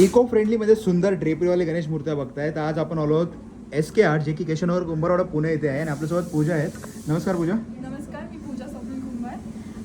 Eco फ्रेंडलीमध्ये सुंदर ड्रेपरीवाले गणेश मूर्त्या बघताय. तर आज आपण आलो आहोत SK आर्ट, जे की केशवनगर कुंभारवाडा पुणे येथे आहे. आणि आपल्यासोबत पूजा आहेत. नमस्कार पूजा. नमस्कार, मी पूजा स्वप्नील कुंभार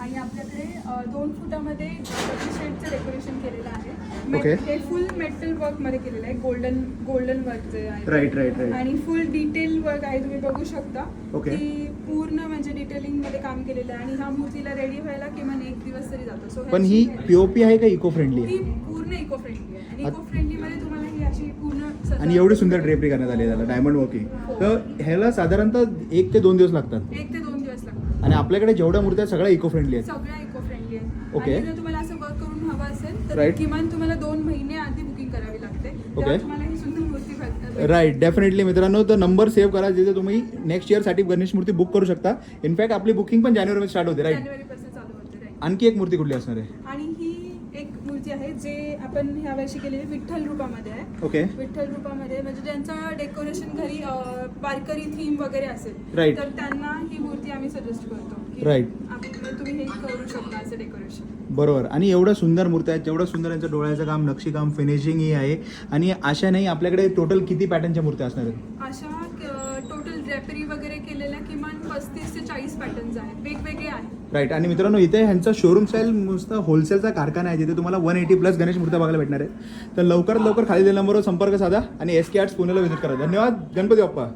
आणि आपल्याकडे 2 फुटामध्ये शेडचं डेकोरेशन केलेलं आहे. Okay. हे फुल मेटल वर्कमध्ये केलेलं आहे. गोल्डन वर्क जे आहे राईट. आणि फुल डिटेल वर्क आहे, तुम्ही बघू शकता. Okay. की पूर्ण म्हणजे डिटेलिंग मध्ये काम केलेलं आहे आणि ह्या मूर्तीला रेडी व्हायला किमान 1 दिवस तरी जातो. सो पण ही POP आहे का इको फ्रेंडली ही आहे? पूर्ण इको फ्रेंडली आहे आणि इको फ्रेंडली मध्ये तुम्हाला ही अशी पूर्ण आणि एवढी सुंदर ड्रेपरी करण्यात आली आहे त्याला, डायमंड वर्किंग. तर ह्याला साधारणतः 1 ते 2 दिवस लागतात. 1 ते 2 दिवस लागतात. आणि आपल्याकडे जेवढ्या मूर्त्या आहेत सगळ्या इको फ्रेंडली आहेत. सगळ्या इको फ्रेंडली आहे. Okay. आणि जर तुम्हाला असं वर्क करून हवं असेल तर Right. किमान तुम्हाला 2 महिने आधी बुकिंग करावी लागते. तेव्हा Okay. तुम्हाला ही सुंदर मूर्ती भेटते. राईट, डेफिनेटली मित्रांनो. तर नंबर सेव्ह करा, जिथे तुम्ही नेक्स्ट इयरसाठी गणेश मूर्ती बुक करू शकता. इनफॅक्ट आपली बुकिंग पण जानेवारीमध्ये स्टार्ट होते. राईट. जानेवारीपासून चालू होते. Right. आणखी एक मूर्ती कुठली असणार आहे? आणि ही एक मूर्ती आहे जे आपण ह्या वर्षी केलेली विठ्ठल रूपामध्ये आहे. ओके. विठ्ठल रूपामध्ये म्हणजे ज्यांचं डेकोरेशन घरी वारकरी थीम वगैरे असेल Right. तर त्यांना ही मूर्ती आम्ही सजेस्ट करतो की Right. तुम्ही हे करू शकता असं डेकोरेशन. बरोबर. आणि एवढ्या सुंदर मूर्त्या आहेत, जेवढं सुंदर यांचं डोळ्याचं काम, नक्षीकाम, फिनिशिंग ही आहे. आणि अशा नाही, आपल्याकडे टोटल किती पॅटर्नच्या मूर्त्या असणार आहेत? अशा टोटल ड्रेपरी वगैरे केलेल्या किमान 35 ते 40 पॅटर्न्स आहेत, वेगवेगळे आहेत. राईट. आणि मित्रांनो, इथे ह्यांचा शोरूम स्टाईल नुसता होलसेलचा कारखाना आहे, जिथे तुम्हाला 180+ गणेश मूर्त्या बघायला भेटणार आहेत. तर लवकरात लवकर खाली दिलेल्या नंबरवर संपर्क साधा आणि SK आर्ट्स पुण्याला व्हिजिट करा. धन्यवाद. गणपती बाप्पा.